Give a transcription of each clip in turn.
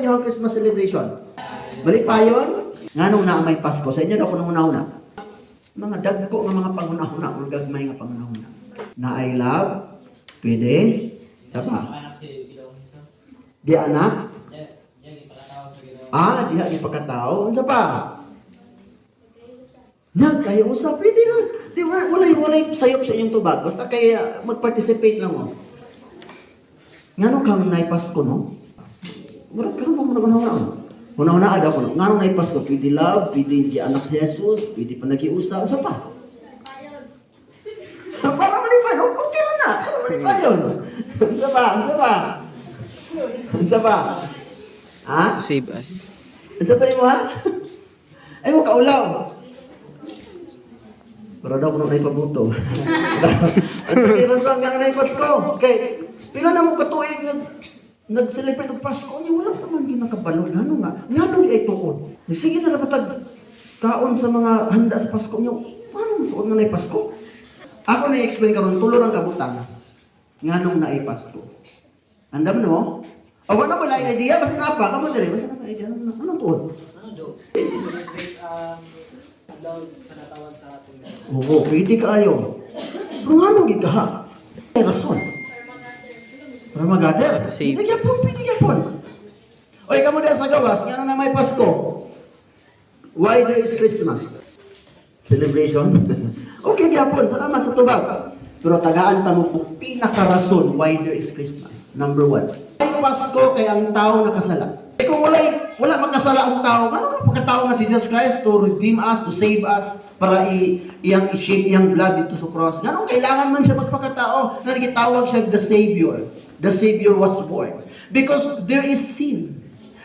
inyo ang Christmas celebration? Balik pa yun? Nga nung na may Pasko, sa inyo ako nung una-una. Mga dagko ng mga pangunahuna, mga gagmay nga pangunahuna. Na I love, pwede, sapa. Di anak? Diha di pagkatao. Unsa pa? Kaya usap, pwede na. Di walay sayop sa inyong tubag. Basta kaya mag-participate lang mo. Ngano kang naipasko, no? Murag karon mo nag-una-una. Una-una ada ko. Ngano naipasko, pwede love, pwede di anak si Jesus, pwede pa nag-iusa. Unsa pa? Para malipay, okay na. Para malipay yun. Unsa pa? Unsa pa? Ha? To save us. Unsa pa mo ha? Ay mo kaulaw. Para daw kuno nay pabuto. Ang kira sa nga nay Pasko. Okay, pila na mo katuig nag-celebrate og Pasko niya wala naman ginakabalo ano nga. Ngano di ay tuod. Sige na napatag kaon sa mga handa sa Pasko niyo. Ano tuod nga nay Pasko? Ako na i-explain karon tulo ang kabutang. Nganong naay Pasko. Andam no? Awa na wala yung idea basta nga pa kamo dire basta na idea anong tuod? Ano do? Celebrate adlaw sa natawan sa ating. Oo, pwede kaayo. Pero nga nang gigaha. May rason. Para mag-gather. Pwede yapon. Oy, kamo diya sa gawas, nga na may Pasko. Why there is Christmas? Celebration. Okay, yapon. Salamat sa tubag. Pero tagaan ta mo kung pinaka-rason why there is Christmas. Number 1. May Pasko kay ang tao nakasala. Kung wala makasala ang tao, ano pagkatao nga si Jesus Christ to redeem us, to save us, para i-shake iyang blood dito sa cross. Ganun, kailangan man siya magpakatao na nagitawag siya the Savior. The Savior was born. Because there is sin.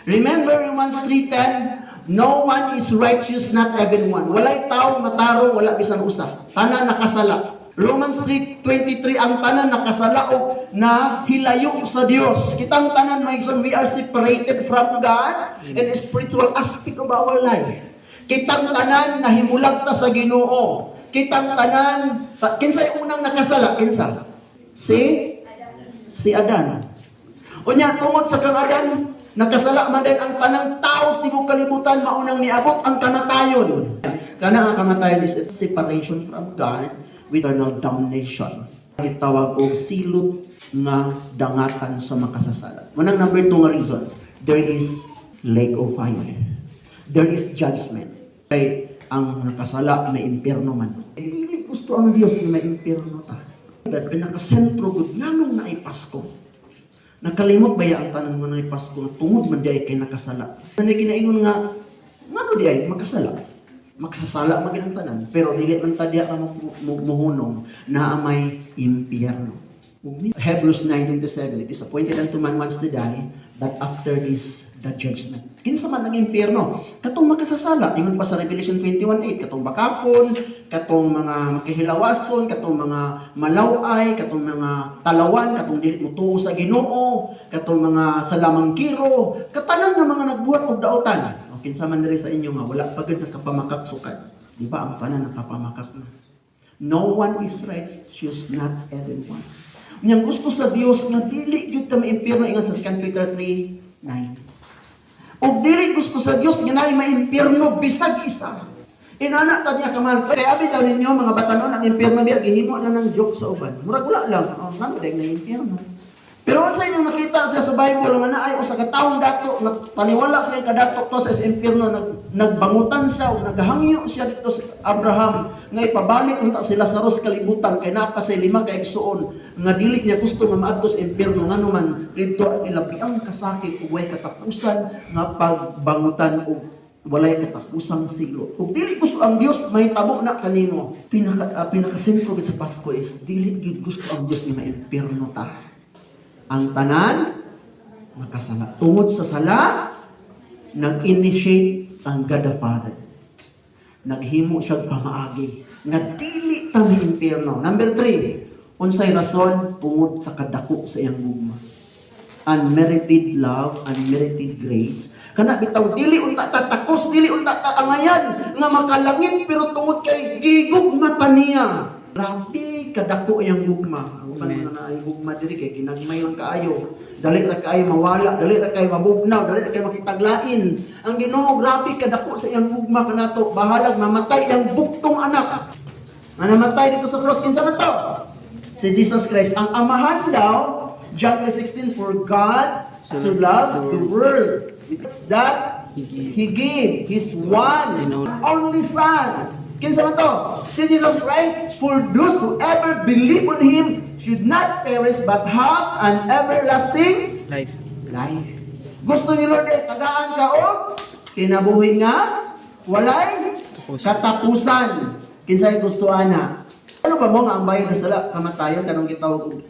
Remember Romans 3:10, no one is righteous, not even one. Walay tao, mataro, wala bisan usa. Tanan nakasala. Romans 3:23, ang tanan nakasala o na hilayo sa Dios. Kitang tanan, my son, we are separated from God in the spiritual aspect of our life. Kitang tanan nahimulag ta sa Ginoo. Kitang tanan, kinsa yung unang nakasala? Kinsa? Si Adan. Unya tungod sa kang Adan, nakasala man din ang tanang tao sa tibok kalibutan, maunang niabot ang kamatayon. Kana ang kamatayon is separation from God, eternal damnation. Itawag og silot nga dangatan sa makasasala. Manang number 2 nga reason, there is lake of fire. There is judgment. Kay ang nakasala may impyerno man. Dili gusto ang Dios na may impyerno ta. Dahil pinakasentro gud nganong naay Pasko. Nakalimot ba ang tanan mo naay Pasko tungod man diay kay nakasala. Ano ginaingon nga ngano diay makasala? Magsasala man ang tanan, pero dili man ta diya ka muhunong na may impyerno. Hebrews 9:27, it is appointed unto man once to die, but after this, the judgment. Kinsa man ang impyerno? Katong makasasala, ingon pa sa Revelation 21:8, katong bakapon, katong mga makihilawason, katong mga malaway, katong mga talawan, katong dili mo tuo sa Ginoo, katong mga salamangkiro, katanan nga mga nagbuhat og daotan. O kinsa man diri sa inyo nga wala pa gid nakapamakak sukad. Di ba ang tanan nakapamakak na? No one is righteous, not everyone. Niyang gusto sa Dios nga dili gyud ta maimpyerno ingon sa 2 Peter 3:9. Og dili gusto sa Dios nga naay maimpyerno bisag isa. Inana ta niya kamahal. Kaya abi daw ninyo mga batanon ang impyerno biya gihimo na ng joke sa uban. Murag wala lang. Ngano day nga impyerno. Pero unsa inyong nakita siya sa Bible nga naay usa ka taong dato nga paniwala siya kadato to sa impyerno nagbangutan siya ug naghangyo siya dito sa Abraham nga ipabalik unta sila sa Lazarus kalibutan kay napa say 5 ka igsuon nga dili niya gusto nga maadto sa impyerno ngano man didto ilabi ang kasakit ug way katapusan nga pagbangutan ug walay katapusang siglo. Ug dili gusto ang Dios may tabo na kanino. Pinaka-sentro sa Pasko is dili gid gusto ang Dios nga impyerno ta. Ang tanan makasala. Tungod sa sala, nag-initiate ang God the Father. Naghimo siya pamaagi. Nagdili ta ng impyerno. Number 3, unsay rason tungod sa kadako sa iyang gugma. Unmerited love, unmerited grace. Kana bitaw dili unta tatakos, dili unta taangayan nga makalangit pero tungod kay gigugma ta niya. Grabe kadako iyang gugma. Ang Amen. na ay gugma diri kay ginagmay lang kaayo. Dali ra kayo mawala, dali ra kayo mabugnaw, dali ra kayo makitaglain. Ang Ginoo grabe kadako sa iyang gugma kanato. Bahalag mamatay iyang buktong anak. Nga namatay dito sa cross kinsa man to? Si Jesus Christ. Ang amahan daw, John 3:16, for God so loved the world that He gave His one and only Son. Kinsa man to? Si Jesus Christ, for those who ever believe on Him should not perish but have an everlasting Life. life. Gusto ni Lord tagaan ka og kinabuhi nga walay katapusan. Kinsay gusto ana? Ano ba mo nga ang bayad sa sala kamatayon kanang gitawag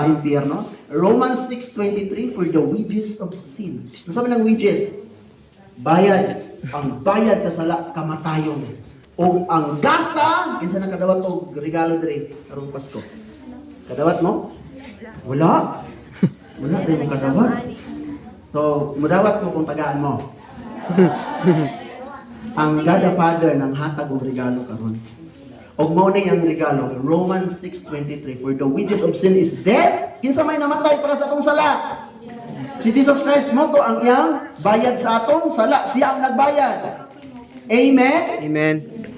impyerno? Romans 6:23, for the wages of sin. Ano sabi ng wages? Bayad. Ang bayad sa sala kamatayon. O ang gasa, kinsa nakadawat og regalo diri karong Pasko. Kadawat mo? Wala. Wala din mo kadawat. So, mudawat mo kung tagaan mo. Ang God the Father nang hatag og regalo karon. Og mao ni ang regalo, Romans 6:23, for the wages of sin is death. Kinsa may namatay para sa atong sala? Si Jesus Christ mo to ang iyang bayad sa atong sala. Siya ang nagbayad. Amen. Amen.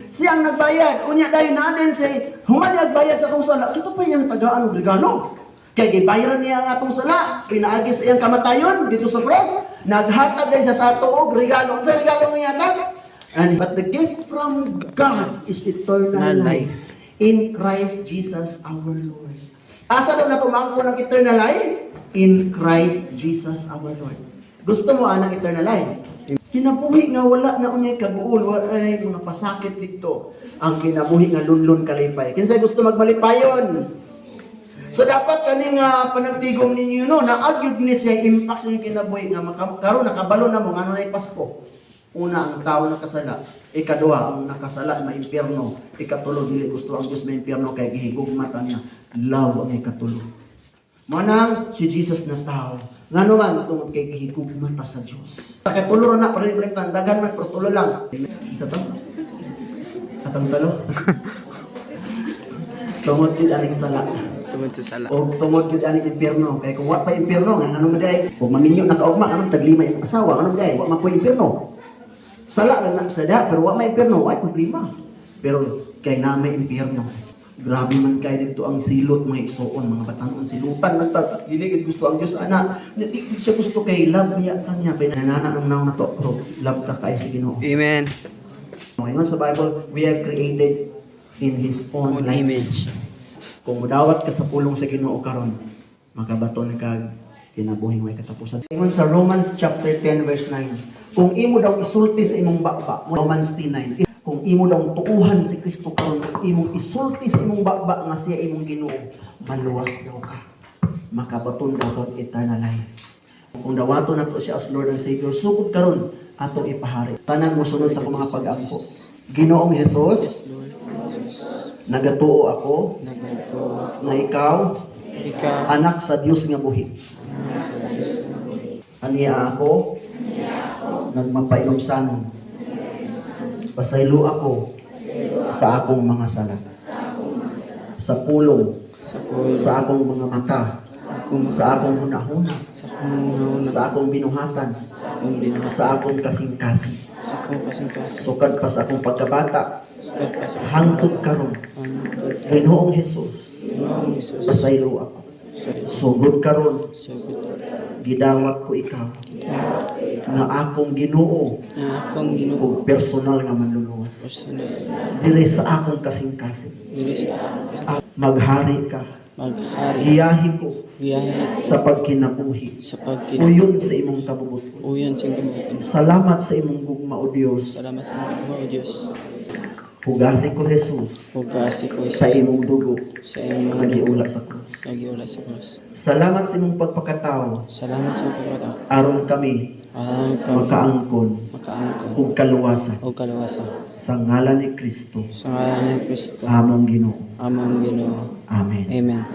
Siya ang nagbayad. Unya dahil natin say, human nagbayad sa atong sala. Ito pa iyang tagaan og regalo. Kaya gibayaran niya ang atong sala. Pinaagi sa iyang kamatayon dito sa cross. Naghatag din siya sa ato og regalo. Unsa regalo nga yatag? And but the gift from God is eternal life in Christ Jesus our Lord. Asa daw natumangko ng eternal life? In Christ Jesus our Lord. Gusto mo anang eternal life? Kinabuhi nga wala na unyay kaguol, wala na mga pasakit dito. Ang kinabuhi nga lunlun kalipay. Kinsay gusto magmalipayon? So dapat kaning panagtigom ninyo no, na agyud ni siya impact sa kinabuhi nga karon nakabalo na mo ngano na Pasko. Una, ang tao nakasala. Ikaduha, ang nakasala maimpyerno. Ikatulo, dili gusto ang Diyos maimpyerno kay gihigugmata niya. Love ang ikatulo. Manang si Jesus na tao. Nga naman, tungod kay gihigugmata sa Diyos. Sa katulo na, parin-parin dagan man, pero tulo lang. Isa to? Atang talo? Tungod yun aning sala. Tungod sa sala. O tungod yun aning impyerno. Kaya kung wa pa impyerno, nga anong maday? Kung maminyo na kaugma, anong taglima yung asawa, anong maday? Wa mapoy impyerno. Sala lang na sada, pero wa may impyerno, ay problema. Pero kay na may impyerno. Grabe man kay dito ang silot, mga igsoon, mga batanon, silutan man ta. Dili gusto ang Dios ana. Dili siya gusto kay love niya kanya, pinanana ang naon na to. Pero love ka kay sa Ginoo. Amen. Ngayon sa Bible, we are created in His own image. Kung mudawat ka sa pulong sa Ginoo karon, makabaton ka kinabuhing may katapusan. Ngayon sa Romans chapter 10 verse 9. Kung imo daw isulti sa imong baba, Romans 10:9. Kung imo daw tuuhan si Kristo karon, imong isulti sa imong baba nga siya imong Ginoo, maluwas daw ka. Makabaton daw ka eternal life. Kung dawato nato siya as Lord and Savior, sugod karon ato ipahari. Tanan mo sunod sa mga pag-angko. Ginoong Jesus, Yes, Lord. nagatuo ako Nagato. na ikaw Ikaw. anak sa Dios nga buhi. Aniya ako nagmapainom sanon. Pasaylo ako sa akong mga sala. Sa pulong, Sa pool. sa akong mga mata, sa akong hunahuna, Sa kung sa akong binuhatan, Sa akong binuhat. sa akong kasing-kasing. Sa akong kasing-kasing. Sukad pa sa akong pagkabata, Sukad ka sa hangtod karon. Ginoong Jesus, Panginoong Jesus. pasaylo ako. Sa Sugod karon, sagot. gidawat ko ikaw nga akong Ginoo Na akong Ginoo. ug personal nga manluluwas. Personal. Dili sa akong kasing-kasing. Dili sa Maghari ka. maghari. Giyahi ko Biyahe sa pagkinabuhi. sa pagkina. Uyon sa imong kabubuton. Uyan sa gimukan. Salamat sa imong gugma o Dios. Salamat sa mga Diyos. Hugasi ko Jesus Pagkasi ko sa imong dugo sa nga imong nagiula sa krus. nagiula sa krus. Salamat sa imong pagpakatao Salamat sa pagkata. aron kami Ang makaangkon makaangkon ug kaluwasa o kalawasa. sa ngalan ni Kristo Sa ngalan ni Kristo. among Ginoo. Amang Ginoo. Amen. Amen.